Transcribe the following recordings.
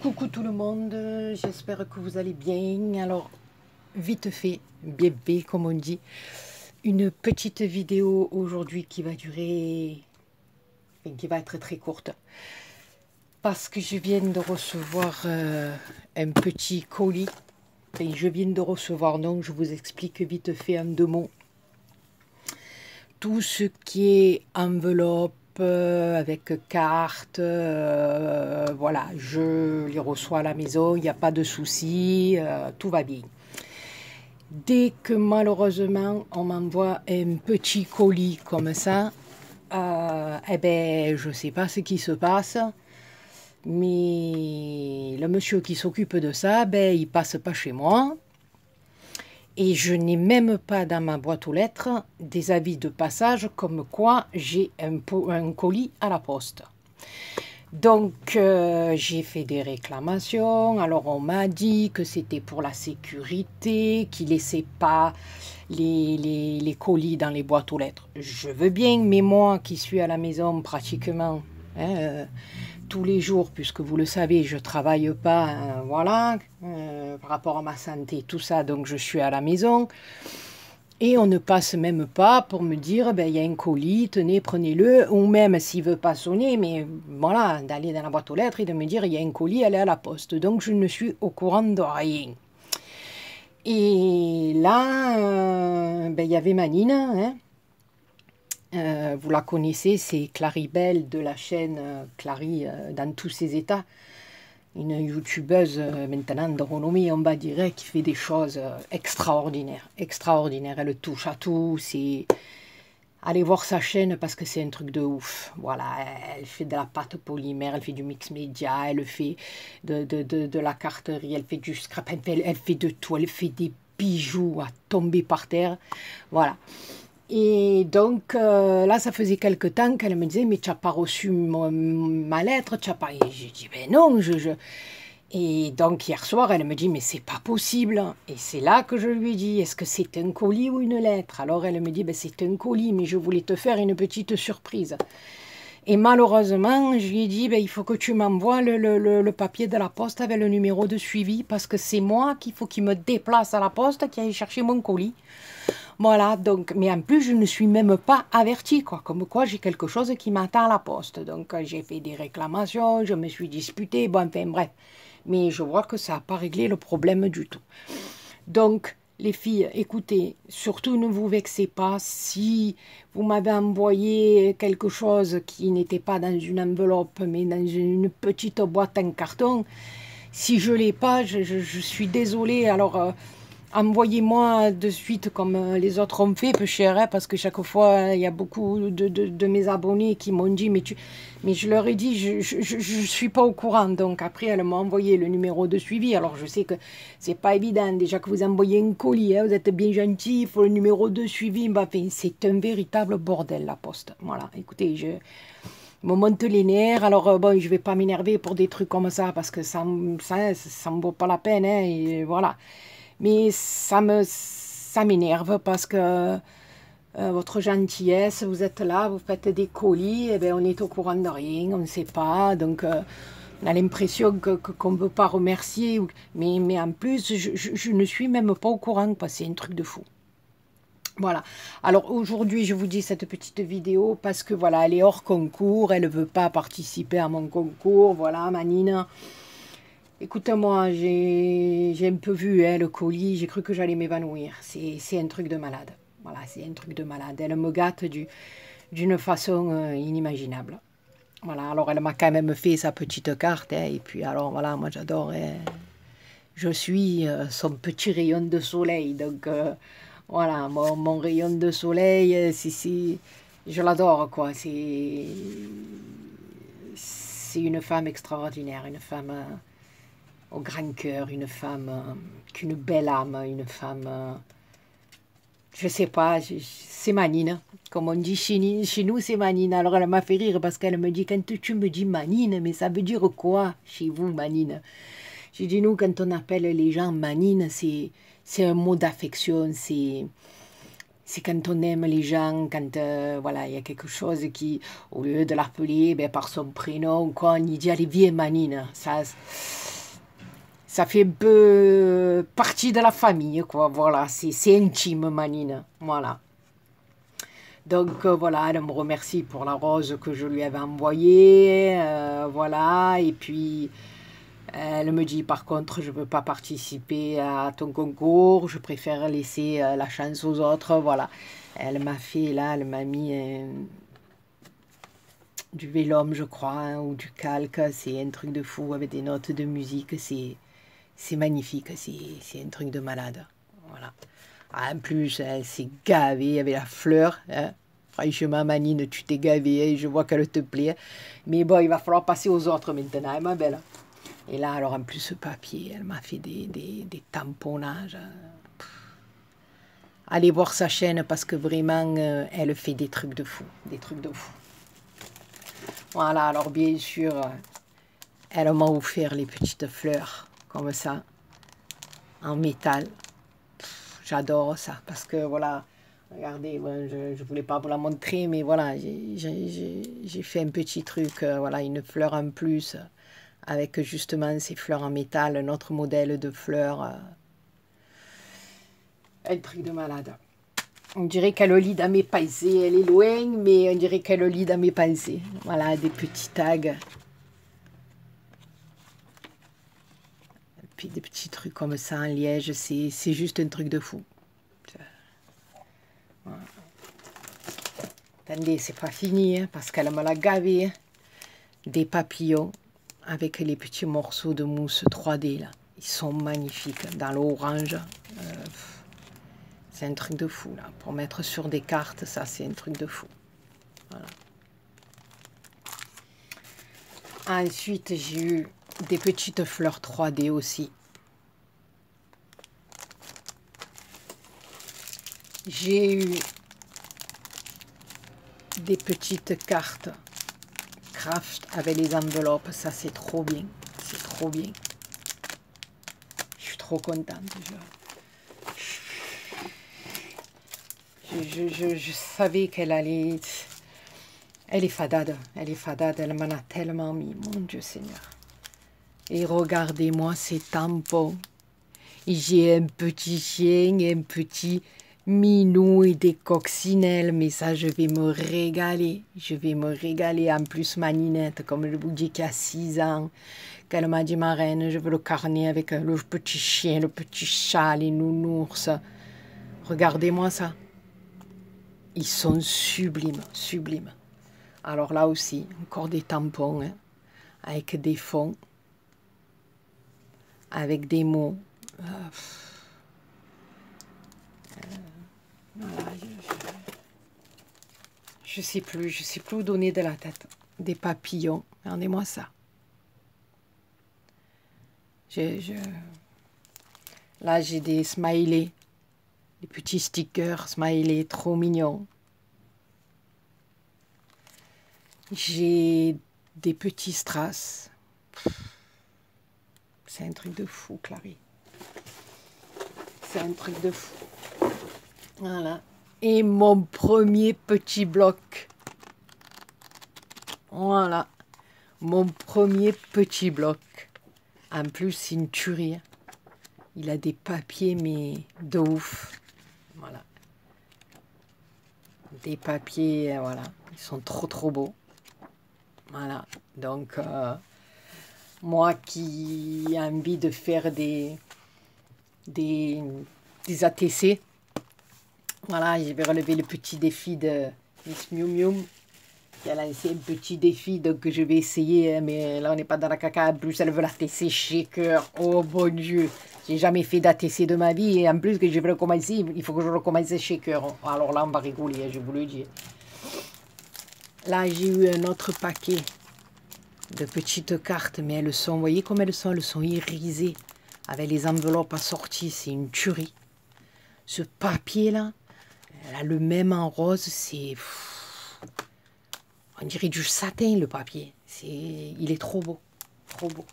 Coucou tout le monde, j'espère que vous allez bien. Alors, vite fait, bébé comme on dit, une petite vidéo aujourd'hui qui va durer, enfin, qui va être très courte. Parce que je viens de recevoir un petit colis. Enfin, je viens de recevoir, non, je vous explique vite fait en 2 mots. Tout ce qui est enveloppe, avec carte, voilà, je les reçois à la maison, il n'y a pas de souci, tout va bien. Dès que malheureusement on m'envoie un petit colis comme ça, eh ben, je ne sais pas ce qui se passe, mais le monsieur qui s'occupe de ça, ben, il passe pas chez moi. Et je n'ai même pas dans ma boîte aux lettres des avis de passage comme quoi j'ai un colis à la poste. Donc j'ai fait des réclamations. Alors on m'a dit que c'était pour la sécurité, qu'ils ne laissaient pas les colis dans les boîtes aux lettres. Je veux bien, mais moi qui suis à la maison pratiquement tous les jours, puisque vous le savez, je ne travaille pas, voilà, par rapport à ma santé, tout ça, donc je suis à la maison. Et on ne passe même pas pour me dire, ben, il y a un colis, tenez, prenez-le, ou même s'il ne veut pas sonner, mais voilà, d'aller dans la boîte aux lettres et de me dire, il y a un colis, allez à la poste. Donc je ne suis au courant de rien. Et là, ben, il y avait Manine, hein. Vous la connaissez, c'est Claribel de la chaîne Clary dans tous ses états. Une youtubeuse maintenant de renommée, on va dire, qui fait des choses extraordinaires. Extraordinaires, elle touche à tout. Allez voir sa chaîne parce que c'est un truc de ouf. Voilà, elle fait de la pâte polymère, elle fait du mix média, elle fait de la carterie, elle fait du scrap, elle fait de tout, elle fait des bijoux à tomber par terre. Voilà. Et donc, là, ça faisait quelque temps qu'elle me disait, mais tu n'as pas reçu ma lettre, tu n'as pas... Et j'ai dit, ben non, Et donc, hier soir, elle me dit, mais c'est pas possible. Et c'est là que je lui dis, est-ce que c'est un colis ou une lettre? Alors, elle me dit, ben c'est un colis, mais je voulais te faire une petite surprise. Et malheureusement, je lui ai dit, ben, il faut que tu m'envoies le papier de la poste avec le numéro de suivi, parce que c'est moi qu'il faut qu'il me déplace à la poste, qui aille chercher mon colis. Voilà, donc, mais en plus, je ne suis même pas avertie, quoi, comme quoi j'ai quelque chose qui m'attend à la poste. Donc, j'ai fait des réclamations, je me suis disputée, bon, enfin, bref. Mais je vois que ça n'a pas réglé le problème du tout. Donc, les filles, écoutez, surtout ne vous vexez pas si vous m'avez envoyé quelque chose qui n'était pas dans une enveloppe, mais dans une petite boîte en carton. Si je ne l'ai pas, je suis désolée. Alors, envoyez-moi de suite comme les autres ont fait, peu cher, hein, parce que chaque fois, il y a beaucoup de mes abonnés qui m'ont dit, mais je leur ai dit, je ne suis pas au courant. Donc après, elles m'ont envoyé le numéro de suivi. Alors je sais que c'est pas évident, déjà que vous envoyez un colis, hein, vous êtes bien gentil, il faut le numéro de suivi. Bah, enfin, c'est un véritable bordel, la poste. Voilà, écoutez, je me monte les nerfs. Alors bon, je ne vais pas m'énerver pour des trucs comme ça, parce que ça me vaut pas la peine, hein, et voilà. Mais ça m'énerve parce que votre gentillesse, vous êtes là, vous faites des colis, et bien on est au courant de rien, on ne sait pas, donc on a l'impression qu'on ne veut pas remercier, mais en plus, je ne suis même pas au courant, c'est un truc de fou. Voilà, alors aujourd'hui je vous dis cette petite vidéo parce que voilà, elle est hors concours, elle ne veut pas participer à mon concours, voilà, Manine. Écoute-moi, j'ai un peu vu hein, le colis, j'ai cru que j'allais m'évanouir. C'est un truc de malade. Voilà, c'est un truc de malade. Elle me gâte d'une façon inimaginable. Voilà, alors elle m'a quand même fait sa petite carte. Hein, et puis alors voilà, moi j'adore. Hein, je suis son petit rayon de soleil. Donc voilà, mon rayon de soleil, je l'adore quoi. C'est une femme extraordinaire, une femme... au grand cœur, une femme qu'une belle âme, une femme, je sais pas, c'est Manine, comme on dit chez nous c'est Manine. Alors elle m'a fait rire parce qu'elle me dit, quand tu me dis Manine, mais ça veut dire quoi chez vous Manine? J'ai dit, nous quand on appelle les gens Manine, c'est un mot d'affection, c'est quand on aime les gens, quand voilà, il y a quelque chose au lieu de l'appeler ben, par son prénom, quoi, on y dit, allez, viens Manine, ça... ça fait un peu partie de la famille, quoi. Voilà, c'est intime, Manine. Voilà. Donc voilà, elle me remercie pour la rose que je lui avais envoyée. Voilà, et puis elle me dit par contre, je ne veux pas participer à ton concours, je préfère laisser la chance aux autres. Voilà, elle m'a fait là, elle m'a mis du vélum, je crois, hein, ou du calque. C'est un truc de fou avec des notes de musique. C'est magnifique, c'est un truc de malade. Voilà. Ah, en plus, elle s'est gavée avec la fleur. Hein. Franchement, Manine, tu t'es gavée, hein, je vois qu'elle te plaît. Mais bon, il va falloir passer aux autres maintenant, hein, ma belle. Et là, alors, en plus, ce papier, elle m'a fait des tamponnages. Allez voir sa chaîne parce que vraiment, elle fait des trucs de fou. Des trucs de fou. Voilà, alors bien sûr, elle m'a offert les petites fleurs, comme ça, en métal. J'adore ça, parce que voilà, regardez, bon, je ne voulais pas vous la montrer, mais voilà, j'ai fait un petit truc, voilà, une fleur en plus, avec justement ces fleurs en métal, notre modèle de fleurs, un truc de malade. On dirait qu'elle lit dans mes pensées, elle est loin, mais on dirait qu'elle lit dans mes pensées. Voilà, des petits tags. Puis des petits trucs comme ça en liège, c'est juste un truc de fou. Voilà. Attendez, c'est pas fini, hein, parce qu'elle me l'a gavé. Hein. Des papillons avec les petits morceaux de mousse 3D, là. Ils sont magnifiques, dans l'orange. C'est un truc de fou, là. Pour mettre sur des cartes, ça, c'est un truc de fou. Voilà. Ensuite, j'ai eu des petites fleurs 3D aussi. J'ai eu des petites cartes craft avec les enveloppes. Ça, c'est trop bien. C'est trop bien. Je suis trop contente. Je savais qu'elle allait... Elle est fadade. Elle est fadade. Elle m'en a tellement mis. Mon Dieu Seigneur. Et regardez-moi ces tampons. J'ai un petit chien, un petit minou et des coccinelles. Mais ça, je vais me régaler. Je vais me régaler. En plus, ma Ninette, comme je vous dis, qui a 6 ans, qu'elle m'a dit, ma reine, je veux le carnet avec le petit chien, le petit chat, les nounours. Regardez-moi ça. Ils sont sublimes, sublimes. Alors là aussi, encore des tampons, hein, avec des fonds, avec des mots. Voilà, je sais plus où donner de la tête. Des papillons, regardez-moi ça. Là, j'ai des smileys, des petits stickers smileys, trop mignons. J'ai des petits strass. C'est un truc de fou, Clary. C'est un truc de fou. Voilà. Et mon premier petit bloc. Voilà. Mon premier petit bloc. En plus, c'est une tuerie. Il a des papiers, mais de ouf. Voilà. Des papiers, voilà. Ils sont trop, trop beaux. Voilà. Donc, moi qui ai envie de faire des ATC, voilà, je vais relever le petit défi de Miss Miu Miu. Elle a lancé un petit défi, donc je vais essayer, hein, mais là on n'est pas dans la caca. En plus, elle veut l'ATC shaker. Oh bon Dieu, j'ai jamais fait d'ATC de ma vie, et en plus que je vais recommencer, il faut que je recommence shaker. Alors là, on va rigoler, hein, je vous le dis. Là, j'ai eu un autre paquet de petites cartes, mais elles sont, vous voyez comme elles sont irisées, avec les enveloppes assorties, c'est une tuerie. Ce papier-là, elle a le même en rose, c'est... On dirait du satin, le papier. Il est trop beau. Trop beau.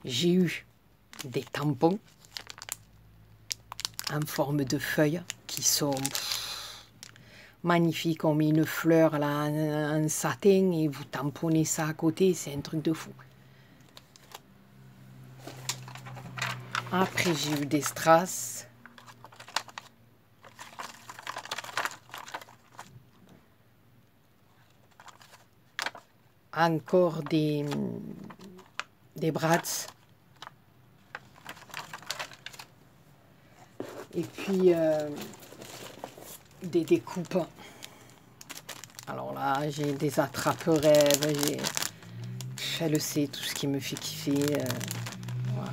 J'ai eu des tampons en forme de feuilles qui sont magnifiques. On met une fleur là en satin et vous tamponnez ça à côté. C'est un truc de fou. Après, j'ai eu des strass. Encore des brats. Et puis, des découpes. Alors là, j'ai des attrape-rêves. Elle sait, tout ce qui me fait kiffer. Voilà.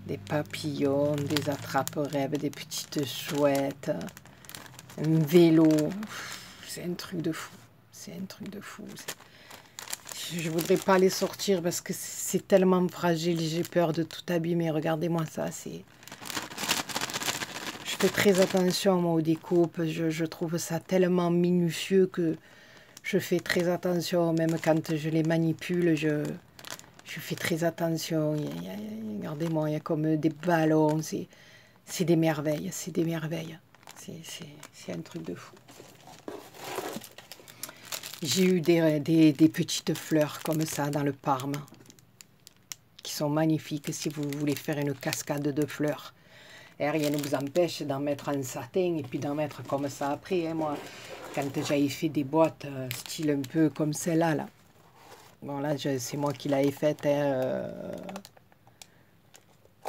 Des papillons, des attrape-rêves, des petites chouettes. Un vélo. C'est un truc de fou. C'est un truc de fou. Je voudrais pas les sortir parce que c'est tellement fragile. J'ai peur de tout abîmer. Regardez-moi ça. Je fais très attention moi, aux découpes. Je trouve ça tellement minutieux que je fais très attention. Même quand je les manipule, je fais très attention. Regardez-moi, il y a comme des ballons. C'est des merveilles. C'est des merveilles. C'est un truc de fou. J'ai eu des petites fleurs comme ça dans le Parme, qui sont magnifiques si vous voulez faire une cascade de fleurs. Et rien ne vous empêche d'en mettre en satin et puis d'en mettre comme ça après. Hein, moi, quand j'avais fait des boîtes style un peu comme celle-là, là. Bon là, c'est moi qui l'avais faite. Hein,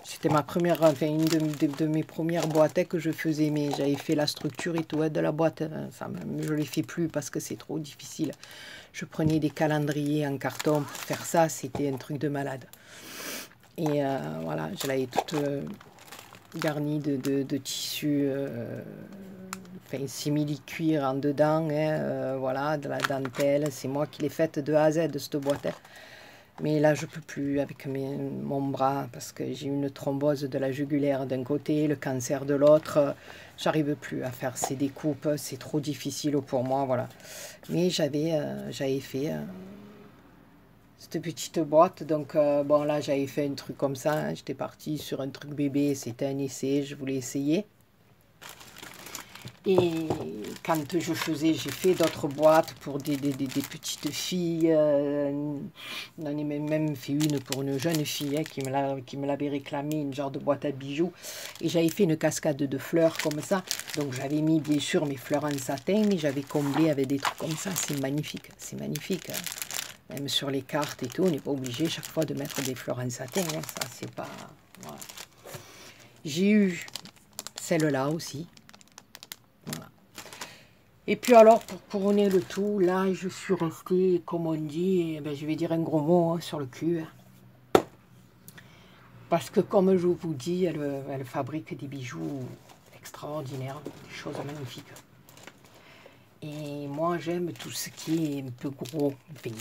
c'était ma première, enfin une de mes premières boîtes que je faisais, mais j'avais fait la structure et tout de la boîte. Ça, je ne les fais plus parce que c'est trop difficile. Je prenais des calendriers en carton pour faire ça, c'était un truc de malade. Et voilà, je l'avais toute garnie de tissu, enfin simili-cuir en dedans, hein, voilà, de la dentelle. C'est moi qui l'ai faite de A à Z de cette boîte. Hein. Mais là, je ne peux plus avec mon bras parce que j'ai une thrombose de la jugulaire d'un côté, le cancer de l'autre. J'arrive plus à faire ces découpes, c'est trop difficile pour moi, voilà. Mais j'avais fait cette petite boîte, donc bon là, j'avais fait un truc comme ça. Hein. J'étais partie sur un truc bébé, c'était un essai, je voulais essayer. Et quand je faisais, j'ai fait d'autres boîtes pour des petites filles. On en a même fait une pour une jeune fille hein, qui me l'avait réclamé, une genre de boîte à bijoux. Et j'avais fait une cascade de fleurs comme ça. Donc j'avais mis bien sûr mes fleurs en satin, mais j'avais comblé avec des trucs comme ça. C'est magnifique, c'est magnifique. Hein. Même sur les cartes et tout, on n'est pas obligé chaque fois de mettre des fleurs en satin. Hein. Ça, c'est pas... Voilà. J'ai eu celle-là aussi. Voilà. Et puis alors, pour couronner le tout, là, je suis restée, comme on dit, eh ben, je vais dire un gros mot hein, sur le cul. Hein. Parce que, comme je vous dis, elle fabrique des bijoux extraordinaires, des choses magnifiques. Et moi, j'aime tout ce qui est un peu gros, enfin,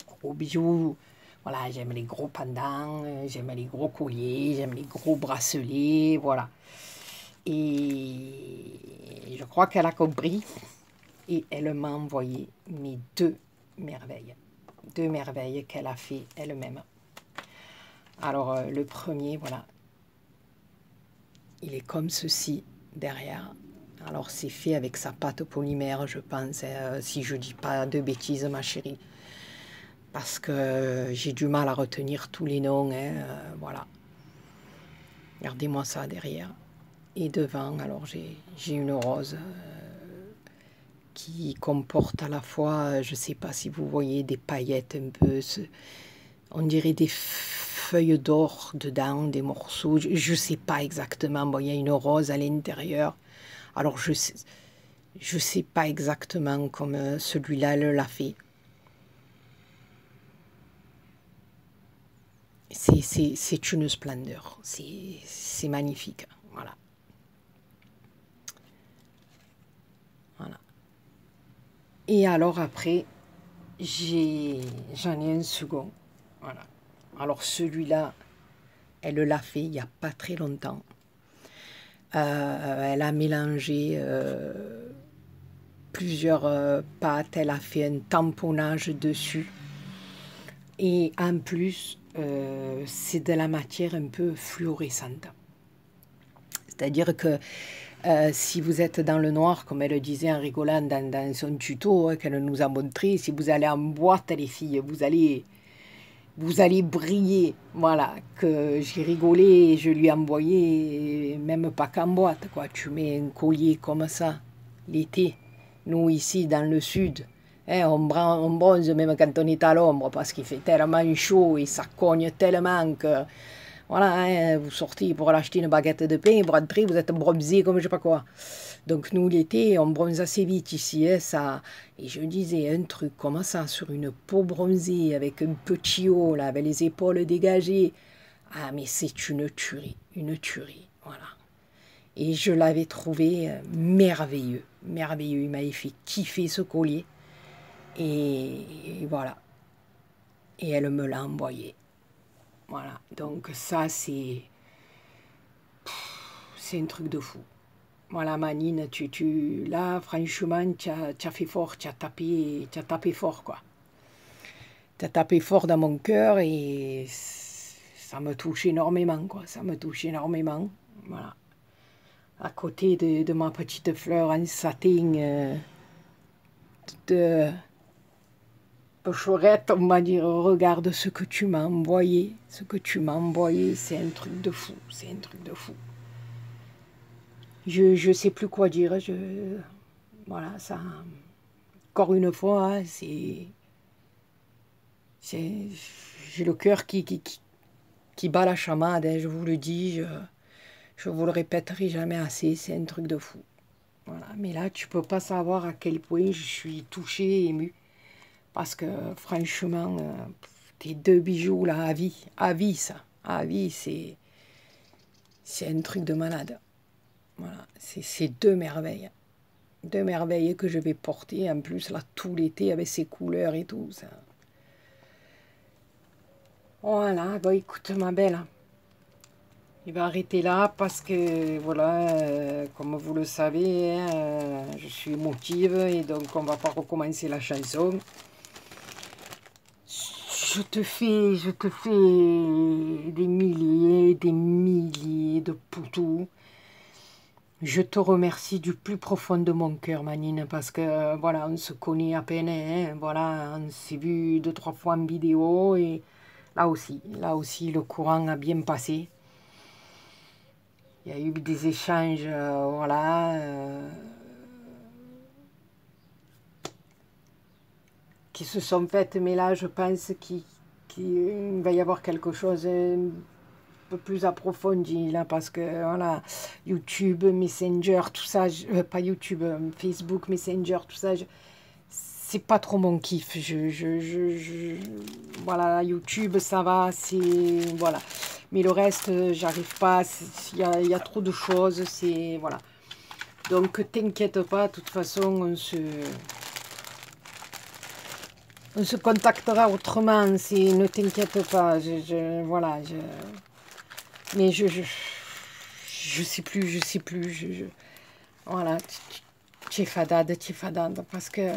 gros bijoux. Voilà, j'aime les gros pendants, j'aime les gros colliers, j'aime les gros bracelets, voilà. Et je crois qu'elle a compris et elle m'a envoyé mes deux merveilles qu'elle a fait elle-même. Alors le premier, voilà, il est comme ceci derrière. Alors c'est fait avec sa pâte polymère, je pense, si je dis pas de bêtises, ma chérie, parce que j'ai du mal à retenir tous les noms, hein, voilà. Regardez-moi ça derrière. Et devant, alors j'ai une rose qui comporte à la fois, je ne sais pas si vous voyez, des paillettes un peu, on dirait des feuilles d'or dedans, des morceaux, je ne sais pas exactement, bon, il y a une rose à l'intérieur, alors je sais pas exactement comme celui-là l'a fait. C'est une splendeur, c'est magnifique, voilà. Voilà. Et alors après, j'en ai un second. Voilà. Alors celui-là, elle l'a fait il n'y a pas très longtemps. Elle a mélangé plusieurs pâtes, elle a fait un tamponnage dessus. Et en plus, c'est de la matière un peu fluorescente. C'est-à-dire que si vous êtes dans le noir, comme elle disait en rigolant dans son tuto hein, qu'elle nous a montré, si vous allez en boîte, les filles, vous allez vous allez briller. Voilà, que j'ai rigolé et je lui ai envoyé, même pas qu'en boîte, quoi. Tu mets un collier comme ça, l'été. Nous, ici, dans le sud, hein, on bronze même quand on est à l'ombre parce qu'il fait tellement chaud et ça cogne tellement que, voilà, hein, vous sortez pour acheter une baguette de pain, vous rentrez, vous êtes bronzé comme je sais pas quoi. Donc nous, l'été, on bronze assez vite ici. Hein, ça. Et je disais un truc comme ça, sur une peau bronzée, avec un petit haut, là, avec les épaules dégagées. Ah, mais c'est une tuerie, une tuerie. Voilà. Et je l'avais trouvé merveilleux, merveilleux. Il m'avait fait kiffer ce collier. Et voilà. Et elle me l'a envoyé. Voilà. Donc ça, c'est un truc de fou. Voilà, Manine, là, franchement, tu as fait fort, tu as tapé fort, quoi. Tu as tapé fort dans mon cœur et ça me touche énormément, quoi. Ça me touche énormément, voilà. À côté de ma petite fleur en satin de chorette, on va dire, regarde ce que tu m'as envoyé. Ce que tu m'as envoyé, c'est un truc de fou, c'est un truc de fou. Je sais plus quoi dire. Voilà, ça. Encore une fois, j'ai le cœur qui bat la chamade. Hein, je vous le dis, je vous le répéterai jamais assez. C'est un truc de fou. Voilà. Mais là, tu peux pas savoir à quel point je suis touchée et émue. Parce que franchement, tes deux bijoux là, à vie ça. À vie, c'est un truc de malade. Voilà, c'est deux merveilles. Deux merveilles que je vais porter en plus là tout l'été avec ses couleurs et tout ça. Voilà, bon écoute ma belle, je vais arrêter là parce que voilà, comme vous le savez, hein, je suis émotive et donc on va pas recommencer la chanson. Je te fais des milliers de poutous. Je te remercie du plus profond de mon cœur, Manine, parce que, voilà, on se connaît à peine, hein, voilà, on s'est vu 2-3 fois en vidéo, et là aussi, le courant a bien passé. Il y a eu des échanges, voilà, qui se sont faits, mais là, je pense qu'il va y avoir quelque chose peu plus approfondi là parce que voilà, YouTube, Messenger, tout ça, pas YouTube, Facebook, Messenger, tout ça, c'est pas trop mon kiff. Voilà, YouTube, ça va, c'est voilà. Mais le reste, j'arrive pas. Il y a trop de choses, c'est voilà. Donc t'inquiète pas, de toute façon, on se contactera autrement. Ne t'inquiète pas. Voilà. Mais je sais plus, voilà, tu es fadade, parce que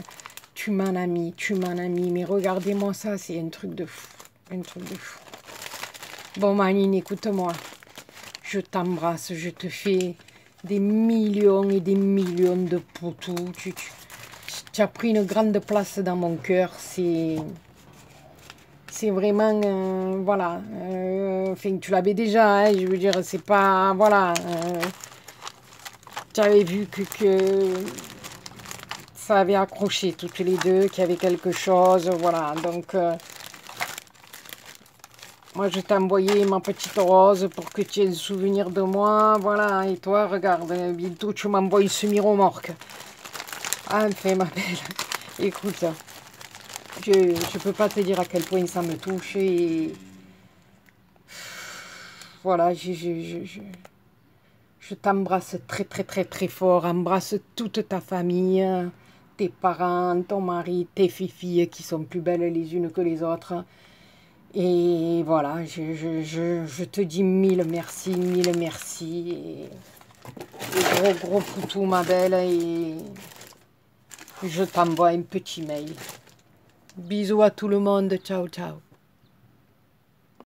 tu m'en as mis, mais regardez-moi ça, c'est un truc de fou, Bon, Manine, écoute-moi, je t'embrasse, je te fais des millions et des millions de poutous, tu as pris une grande place dans mon cœur, c'est vraiment, voilà, enfin, tu l'avais déjà, hein, je veux dire, c'est pas, voilà, tu avais vu que ça avait accroché toutes les deux, qu'il y avait quelque chose, voilà, donc, moi je t'ai envoyé ma petite rose pour que tu aies le souvenir de moi, voilà, et toi, regarde, bientôt tu m'envoies une semi-remorque. Enfin, ma belle, écoute, je peux pas te dire à quel point ça me touche et voilà, je t'embrasse très fort, embrasse toute ta famille, tes parents, ton mari, tes filles qui sont plus belles les unes que les autres. Et voilà, je te dis mille merci, et gros poutou ma belle, et je t'envoie un petit mail. Bisous à tout le monde, ciao ciao.